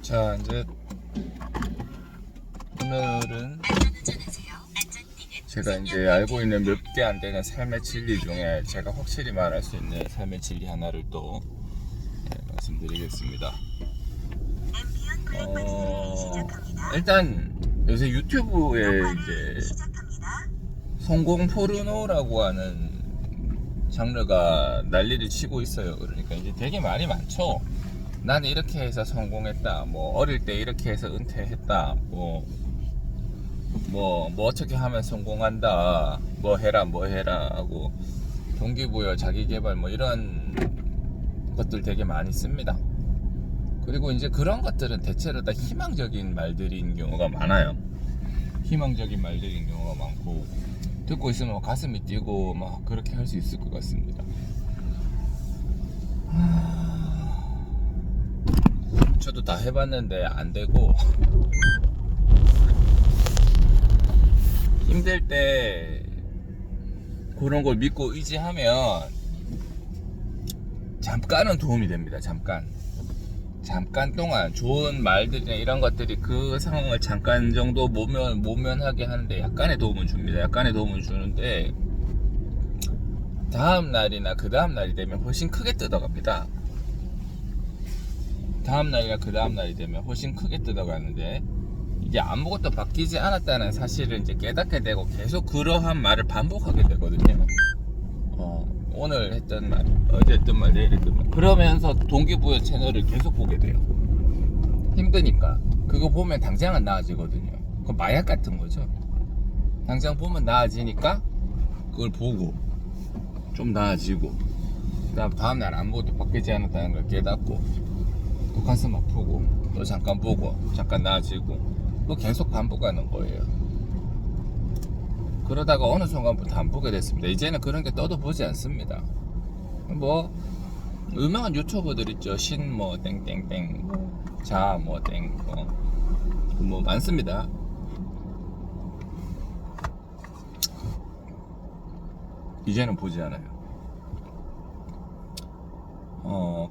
자, 이제 오늘은 제가 이제 알고 있는 몇 개 안 되는 삶의 진리 중에 제가 확실히 말할 수 있는 삶의 진리 하나를 또 말씀드리겠습니다. 일단 요새 유튜브에 이제 성공 포르노라고 하는 장르가 난리를 치고 있어요. 그러니까 이제 되게 말이 많죠. 나는 이렇게 해서 성공했다. 뭐 어릴 때 이렇게 해서 은퇴했다. 뭐 어떻게 하면 성공한다. 뭐 해라 하고 동기부여, 자기개발 뭐 이런 것들 되게 많이 씁니다. 그리고 이제 그런 것들은 대체로 다 희망적인 말들인 경우가 많아요. 희망적인 말들인 경우가 많고 듣고 있으면 가슴이 뛰고 막 그렇게 할 수 있을 것 같습니다. 저도 다 해봤는데 안 되고 힘들 때 그런 걸 믿고 의지하면 잠깐은 도움이 됩니다. 잠깐 동안 좋은 말들이나 이런 것들이 그 상황을 잠깐 정도 모면하게 하는데 약간의 도움은 줍니다. 약간의 도움은 주는데 다음 날이나 그 다음 날이 되면 훨씬 크게 뜯어갑니다. 다음 날이나 그 다음 날이 되면 훨씬 크게 뜯어가는데 이게 아무것도 바뀌지 않았다는 사실을 이제 깨닫게 되고 계속 그러한 말을 반복하게 되거든요. 오늘 했던 말, 어제 했던 말, 내일 했던 말. 그러면서 동기부여 채널을 계속 보게 돼요. 힘드니까. 그거 보면 당장은 나아지거든요. 그건 마약 같은 거죠. 당장 보면 나아지니까 그걸 보고 좀 나아지고 그다음 다음날 아무것도 바뀌지 않았다는 걸 깨닫고 또 가슴 아프고 또 잠깐 보고 잠깐 나아지고 또 계속 반복하는 거예요. 그러다가 어느 순간부터 안 보게 됐습니다. 이제는 그런 게 떠도 보지 않습니다. 뭐 유명한 유튜버들 있죠. 신 뭐 땡땡땡 자 뭐 땡 뭐 많습니다. 이제는 보지 않아요.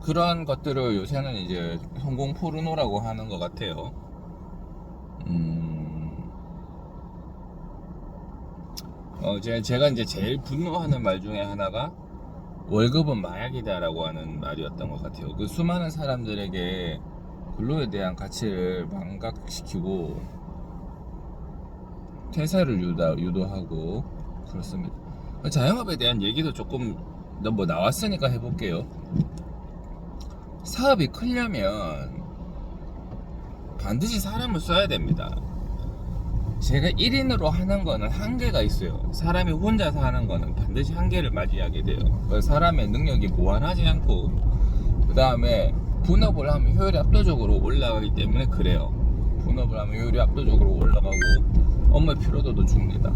그런 것들을 요새는 이제 성공 포르노라고 하는 것 같아요. 제가 이제 제일 분노하는 말 중에 하나가 월급은 마약이다라고 하는 말이었던 것 같아요. 그 수많은 사람들에게 근로에 대한 가치를 망각시키고 퇴사를 유도하고 그렇습니다. 자영업에 대한 얘기도 조금 뭐 나왔으니까 해볼게요. 사업이 크려면 반드시 사람을 써야 됩니다. 제가 1인으로 하는 거는 한계가 있어요. 사람이 혼자서 하는 거는 반드시 한계를 맞이하게 돼요. 사람의 능력이 무한하지 않고 그 다음에 분업을 하면 효율이 압도적으로 올라가기 때문에 그래요. 분업을 하면 효율이 압도적으로 올라가고 업무 피로도도 줍니다.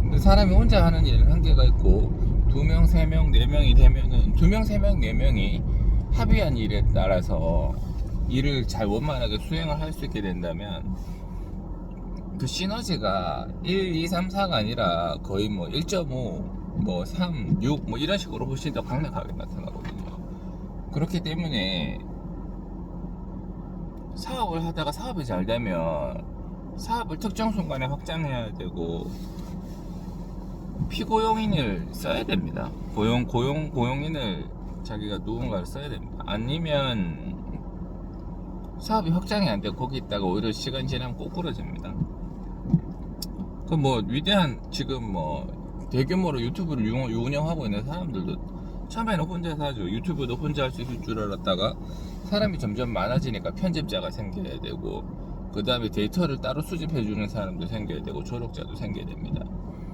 근데 사람이 혼자 하는 일은 한계가 있고 2명, 3명, 4명이 되면은 2명, 3명, 4명이 합의한 일에 따라서 일을 잘 원만하게 수행을 할 수 있게 된다면 그 시너지가 1, 2, 3, 4가 아니라 거의 뭐 1.5, 뭐 3, 6, 뭐 이런 식으로 훨씬 더 강력하게 나타나거든요. 그렇기 때문에 사업을 하다가 사업이 잘 되면 사업을 특정 순간에 확장해야 되고 피고용인을 써야 됩니다. 고용인을 자기가 누군가를 써야 됩니다. 아니면 사업이 확장이 안 되고 거기 있다가 오히려 시간 지나면 꼬꾸라집니다. 그 뭐 위대한 지금 뭐 대규모로 유튜브를 운영하고 있는 사람들도 처음에는 혼자서 하죠. 유튜브도 혼자 할 수 있을 줄 알았다가 사람이 점점 많아지니까 편집자가 생겨야 되고 그 다음에 데이터를 따로 수집해주는 사람도 생겨야 되고 조력자도 생겨야 됩니다.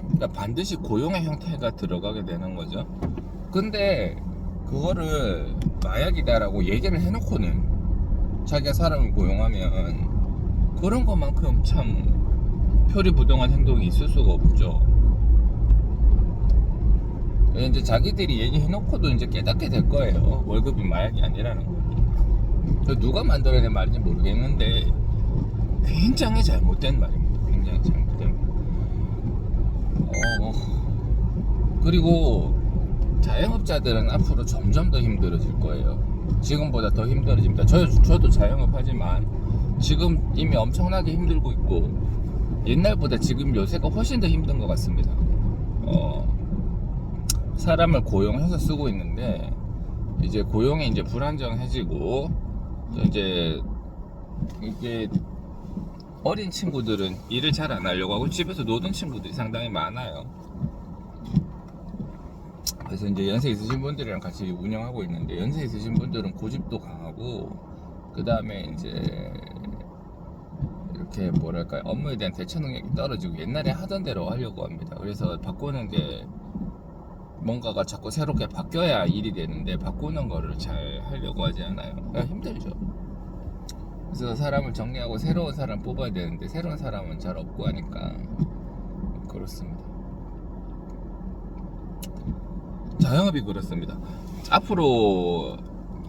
그러니까 반드시 고용의 형태가 들어가게 되는 거죠. 근데 그거를 마약이다라고 얘기를 해놓고는 자기가 사람을 고용하면 그런 것만큼 참 표리부동한 행동이 있을 수가 없죠. 이제 자기들이 얘기해놓고도 이제 깨닫게 될 거예요. 월급이 마약이 아니라는 거. 누가 만들어낸 말인지 모르겠는데 굉장히 잘못된 말입니다. 굉장히 잘못된 말. 그리고 자영업자들은 앞으로 점점 더 힘들어질 거예요. 지금보다 더 힘들어집니다. 저도 자영업 하지만 지금 이미 엄청나게 힘들고 있고 옛날보다 지금 요새가 훨씬 더 힘든 것 같습니다. 사람을 고용해서 쓰고 있는데 이제 고용이 이제 불안정해지고 또 이제 이게 어린 친구들은 일을 잘 안 하려고 하고 집에서 노는 친구들이 상당히 많아요. 그래서 이제 연세 있으신 분들이랑 같이 운영하고 있는데 연세 있으신 분들은 고집도 강하고 그 다음에 이제 이렇게 뭐랄까요, 업무에 대한 대처 능력이 떨어지고 옛날에 하던 대로 하려고 합니다. 그래서 바꾸는 게 뭔가가 자꾸 새롭게 바뀌어야 일이 되는데 바꾸는 거를 잘 하려고 하지 않아요. 그러니까 힘들죠. 그래서 사람을 정리하고 새로운 사람 뽑아야 되는데 새로운 사람은 잘 없고 하니까 그렇습니다. 자영업이 그렇습니다. 앞으로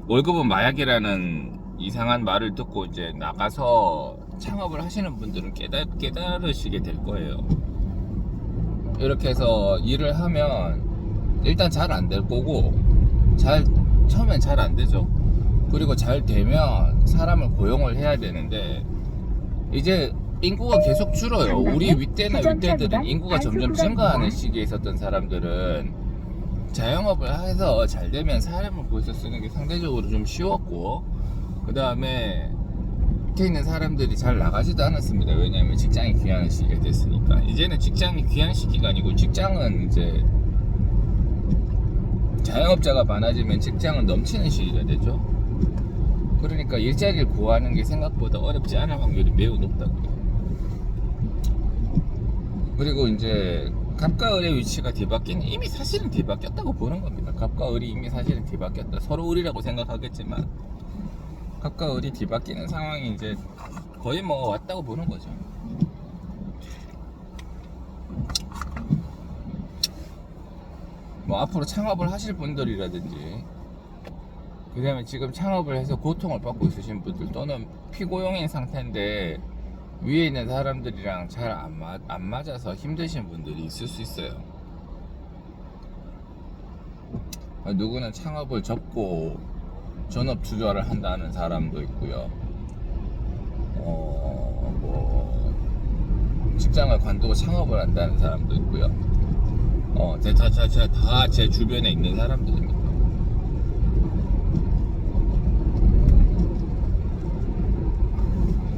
월급은 마약이라는 이상한 말을 듣고 이제 나가서 창업을 하시는 분들은 깨달으시게 될 거예요. 이렇게 해서 일을 하면 일단 잘 안 될 거고 처음엔 잘 안 되죠. 그리고 잘 되면 사람을 고용을 해야 되는데 이제 인구가 계속 줄어요. 우리 윗대나 윗대들은 인구가 점점 증가하는 시기에 있었던 사람들은 자영업을 해서 잘 되면 사람을 구해서 쓰는 게 상대적으로 좀 쉬웠고 그 다음에 밑에 있는 사람들이 잘 나가지도 않았습니다. 왜냐하면 직장이 귀한 시기가 됐으니까. 이제는 직장이 귀한 시기가 아니고 직장은 이제 자영업자가 많아지면 직장은 넘치는 시기가 되죠. 그러니까 일자리를 구하는 게 생각보다 어렵지 않을 확률이 매우 높다고요. 그리고 이제 갑과 을의 위치가 뒤바뀐, 이미 사실은 뒤바뀌었다고 보는 겁니다. 갑과 을이 이미 사실은 뒤바뀌었다. 서로 을이라고 생각하겠지만 갑과 을이 뒤바뀌는 상황이 이제 거의 뭐 왔다고 보는 거죠. 뭐 앞으로 창업을 하실 분들이라든지 그 다음에 지금 창업을 해서 고통을 받고 있으신 분들 또는 피고용인 상태인데 위에 있는 사람들이랑 잘 안 맞아서 힘드신 분들이 있을 수 있어요. 누구는 창업을 접고 전업 투자를 한다는 사람도 있고요. 뭐 직장을 관두고 창업을 한다는 사람도 있고요. 다 제 주변에 있는 사람들입니다.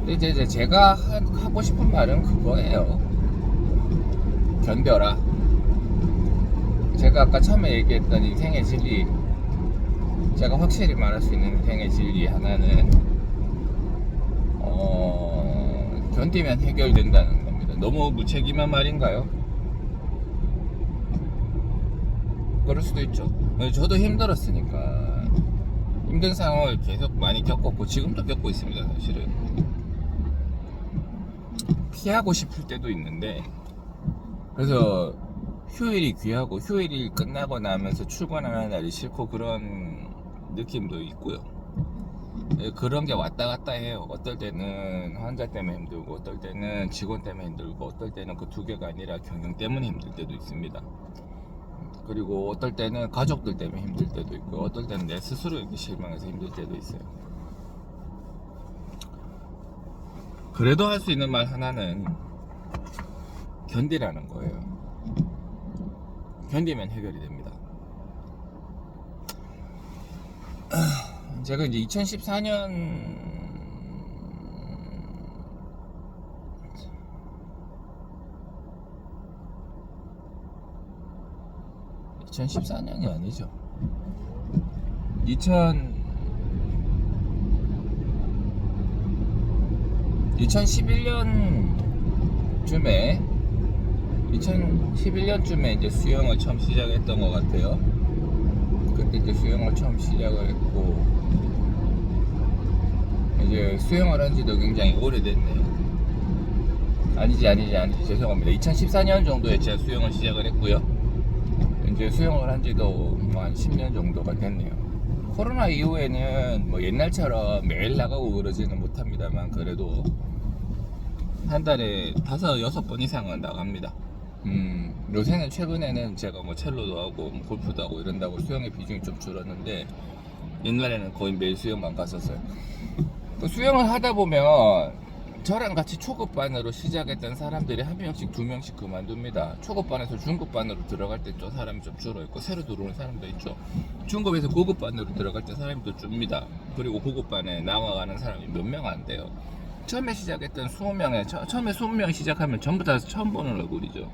이제 제가 하고 싶은 말은 그거예요. 견뎌라. 제가 아까 처음에 얘기했던 인생의 진리, 제가 확실히 말할 수 있는 인생의 진리 하나는 견디면 해결된다는 겁니다. 너무 무책임한 말인가요? 그럴 수도 있죠. 저도 힘들었으니까 힘든 상황을 계속 많이 겪었고 지금도 겪고 있습니다. 사실은 피하고 싶을 때도 있는데, 그래서 휴일이 귀하고 휴일이 끝나고 나면서 출근하는 날이 싫고 그런 느낌도 있고요. 그런 게 왔다 갔다 해요. 어떨 때는 환자 때문에 힘들고 어떨 때는 직원 때문에 힘들고 어떨 때는 그 두 개가 아니라 경영 때문에 힘들 때도 있습니다. 그리고 어떨 때는 가족들 때문에 힘들 때도 있고 어떨 때는 내 스스로에게 실망해서 힘들 때도 있어요. 그래도 할 수 있는 말 하나는 견디라는 거예요. 견디면 해결이 됩니다. 제가 이제 2014년이 아니죠. 2011년쯤에 이제 수영을 처음 시작했던 것 같아요. 그때 이제 수영을 처음 시작을 했고 이제 수영을 한 지도 굉장히 오래됐네요. 아니지 죄송합니다. 2014년 정도에 제가 수영을 시작을 했고요. 이제 수영을 한 지도 뭐 한 10년 정도가 됐네요. 코로나 이후에는 뭐 옛날처럼 매일 나가고 그러지는 못합니다만 그래도 한 달에 5-6번 이상은 나갑니다. 요새는 최근에는 제가 뭐 첼로도 하고 뭐 골프도 하고 이런다고 수영의 비중이 좀 줄었는데 옛날에는 거의 매일 수영만 갔었어요. 그 수영을 하다 보면 저랑 같이 초급반으로 시작했던 사람들이 한 명씩 두 명씩 그만둡니다. 초급반에서 중급반으로 들어갈 때 또 사람이 좀 줄어있고 새로 들어오는 사람도 있죠. 중급에서 고급반으로 들어갈 때 사람이 또 줍니다. 그리고 고급반에 나와가는 사람이 몇 명 안 돼요. 처음에 시작했던 20명에 처음에 20명 시작하면 전부 다 처음 보는 얼굴이죠.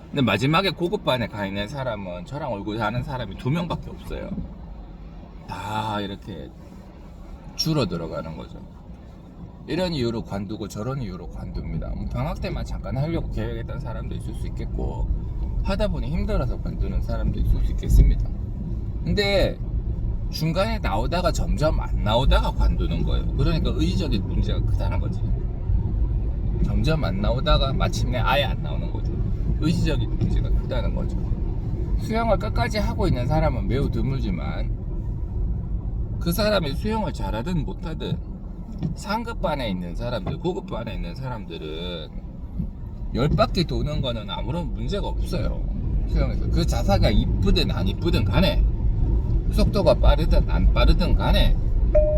근데 마지막에 고급반에 가 있는 사람은 저랑 얼굴 아는 사람이 2명밖에 없어요. 다 이렇게 줄어 들어가는 거죠. 이런 이유로 관두고 저런 이유로 관둡니다. 방학 때만 잠깐 하려고 계획했던 사람도 있을 수 있겠고, 하다 보니 힘들어서 관두는 사람도 있을 수 있겠습니다. 근데 중간에 나오다가 점점 안 나오다가 관두는 거예요. 그러니까 의지적인 문제가 크다는 거지. 점점 안 나오다가 마침내 아예 안 나오는 거죠. 의지적인 문제가 크다는 거죠. 수영을 끝까지 하고 있는 사람은 매우 드물지만, 그 사람이 수영을 잘하든 못하든 상급반에 있는 사람들, 고급반에 있는 사람들은 10바퀴 도는 거는 아무런 문제가 없어요. 수영에서 그 자사가 이쁘든 안 이쁘든 간에, 속도가 빠르든 안 빠르든 간에,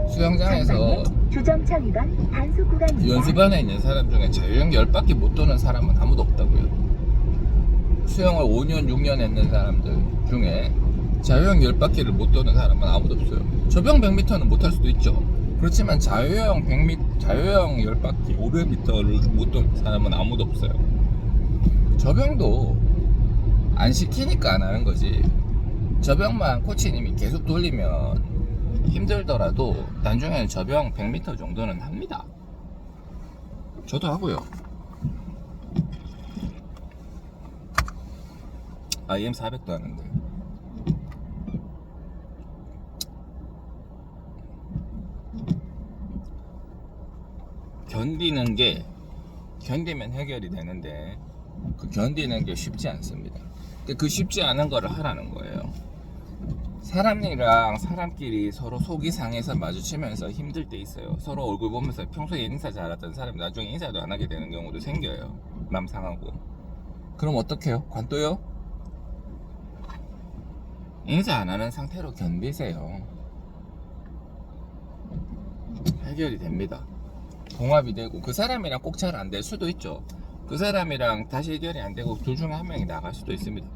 수영장에서 주정차 위반 단속 구간입니다. 연습반에 있는 사람 중에 자유형 10바퀴 못 도는 사람은 아무도 없다고요. 수영을 5년 6년 했는 사람들 중에 자유형 10바퀴를 못 도는 사람은 아무도 없어요. 저병 100m는 못 할 수도 있죠. 그렇지만 자유형 10바퀴 500m를 못 도는 사람은 아무도 없어요. 저병도 안 시키니까 안 하는 거지. 저병만 코치님이 계속 돌리면 힘들더라도 나중에는 저병 100m 정도는 합니다. 저도 하고요. IM 400도 하는데. 견디면 해결이 되는데, 그 견디는 게 쉽지 않습니다. 그 쉽지 않은 거를 하라는 거예요. 사람이랑 사람끼리 서로 속이 상해서 마주치면서 힘들 때 있어요. 서로 얼굴 보면서 평소에 인사 잘하던 사람이 나중에 인사도 안 하게 되는 경우도 생겨요. 맘 상하고. 그럼 어떡해요? 관둬요? 인사 안 하는 상태로 견디세요. 해결이 됩니다. 봉합이 되고, 그 사람이랑 꼭 잘 안 될 수도 있죠. 그 사람이랑 다시 해결이 안 되고 둘 중에 한 명이 나갈 수도 있습니다.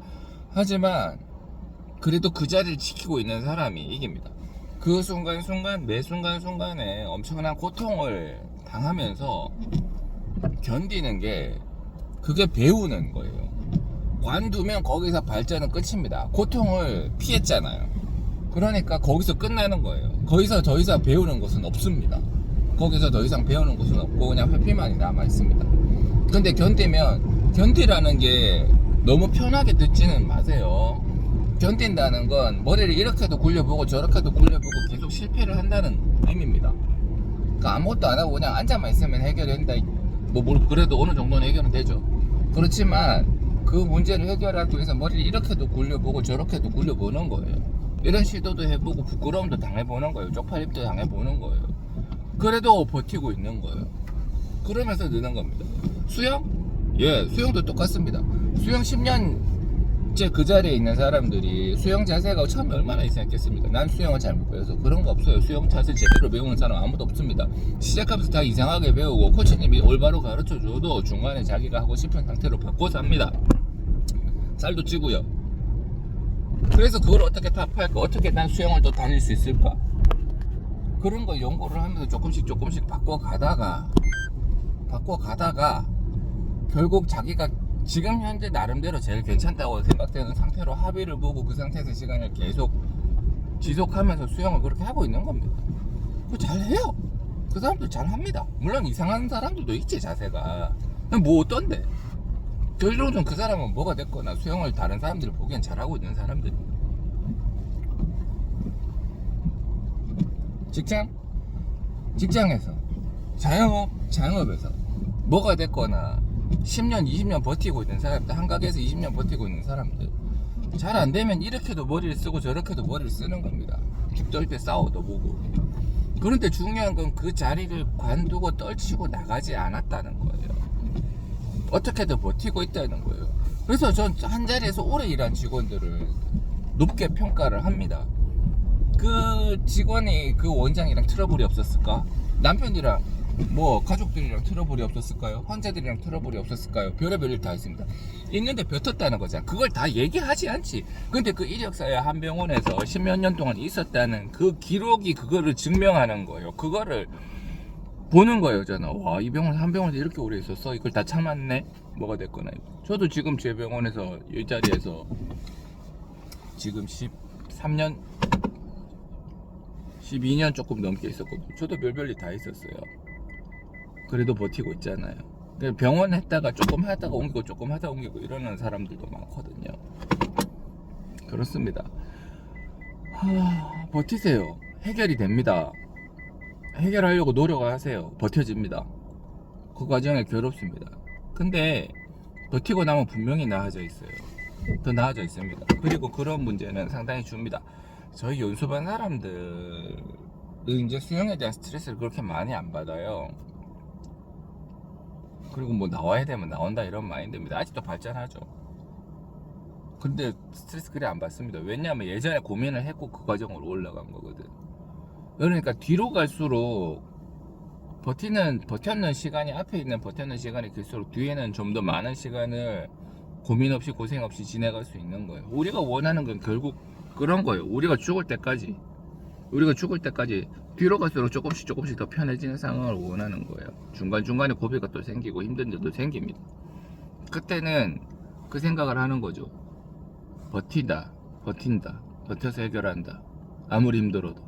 하지만 그래도 그 자리를 지키고 있는 사람이 이깁니다. 그 순간순간, 매 순간순간에 엄청난 고통을 당하면서 견디는 게, 그게 배우는 거예요. 관두면 거기서 발전은 끝입니다. 고통을 피했잖아요. 그러니까 거기서 끝나는 거예요. 거기서 더 이상 배우는 것은 없습니다. 거기서 더 이상 배우는 것은 없고 그냥 회피만이 남아있습니다. 근데 견디라는 게 너무 편하게 듣지는 마세요. 견딘다는 건 머리를 이렇게도 굴려보고 저렇게도 굴려보고 계속 실패를 한다는 의미입니다. 그러니까 아무것도 안 하고 그냥 앉아만 있으면 해결된다. 그래도 어느 정도는 해결은 되죠. 그렇지만 그 문제를 해결하기 위해서 머리를 이렇게도 굴려보고 저렇게도 굴려보는 거예요. 이런 시도도 해보고 부끄러움도 당해보는 거예요. 쪽팔림도 당해보는 거예요. 그래도 버티고 있는 거예요. 그러면서 느는 겁니다. 수영? 예, 수영도 똑같습니다. 수영 10년째 그 자리에 있는 사람들이 수영 자세가 처음에 얼마나 이상했겠습니까? 난 수영을 잘 못 배워서. 그런 거 없어요. 수영 자세 제대로 배우는 사람 아무도 없습니다. 시작하면서 다 이상하게 배우고 코치님이 올바로 가르쳐줘도 중간에 자기가 하고 싶은 상태로 바꿔서 합니다. 살도 찌고요. 그래서 그걸 어떻게 타파할까? 어떻게 난 수영을 또 다닐 수 있을까? 그런 걸 연구를 하면서 조금씩 바꿔가다가 결국 자기가 지금 현재 나름대로 제일 괜찮다고 생각되는 상태로 합의를 보고 그 상태에서 시간을 계속 지속하면서 수영을 그렇게 하고 있는 겁니다. 그거 잘해요. 그 사람들 잘합니다. 물론 이상한 사람들도 있지, 자세가. 뭐 어떤데? 결론은 그 사람은 뭐가 됐거나 수영을 다른 사람들이 보기엔 잘하고 있는 사람들이. 직장에서, 자영업에서 뭐가 됐거나 10년, 20년 버티고 있는 사람들, 한가게에서 20년 버티고 있는 사람들, 잘 안 되면 이렇게도 머리를 쓰고 저렇게도 머리를 쓰는 겁니다. 죽떨 때 싸워도 보고. 그런데 중요한 건 그 자리를 관두고 떨치고 나가지 않았다는 거예요. 어떻게든 버티고 있다는 거예요. 그래서 전 한 자리에서 오래 일한 직원들을 높게 평가를 합니다. 그 직원이 그 원장이랑 트러블이 없었을까? 남편이랑 뭐 가족들이랑 트러블이 없었을까요? 환자들이랑 트러블이 없었을까요? 별의별 일 다 있습니다. 있는데 뱉었다는 거잖아. 그걸 다 얘기하지 않지. 근데 그 이력서에 한 병원에서 십몇 년 동안 있었다는 그 기록이 그거를 증명하는 거예요. 그거를 보는 거예요, 저는. 와, 이 병원 한 병원에서 이렇게 오래 있었어? 이걸 다 참았네? 뭐가 됐거나. 저도 지금 제 병원에서 이 자리에서 지금 13년 12년 조금 넘게 있었거든요. 저도 별별일 다 있었어요. 그래도 버티고 있잖아요. 병원 했다가 조금 하다가 옮기고 조금 하다가 옮기고 이러는 사람들도 많거든요. 그렇습니다. 버티세요. 해결이 됩니다. 해결하려고 노력하세요. 버텨집니다. 그 과정에 괴롭습니다. 근데 버티고 나면 분명히 나아져 있어요. 더 나아져 있습니다. 그리고 그런 문제는 상당히 줍니다. 저희 연수반 사람들은 이제 수영에 대한 스트레스를 그렇게 많이 안 받아요. 그리고 뭐 나와야 되면 나온다 이런 마인드입니다. 아직도 발전하죠. 근데 스트레스 그래 안 받습니다. 왜냐하면 예전에 고민을 했고 그 과정으로 올라간 거거든. 그러니까 뒤로 갈수록 버텼는 시간이, 앞에 있는 버텼는 시간이 길수록 뒤에는 좀 더 많은 시간을 고민 없이 고생 없이 지내갈 수 있는 거예요. 우리가 원하는 건 결국 그런 거예요. 우리가 죽을 때까지 뒤로 갈수록 조금씩 더 편해지는 상황을 원하는 거예요. 중간중간에 고비가 또 생기고 힘든 일도 생깁니다. 그때는 그 생각을 하는 거죠. 버틴다. 버텨서 해결한다. 아무리 힘들어도.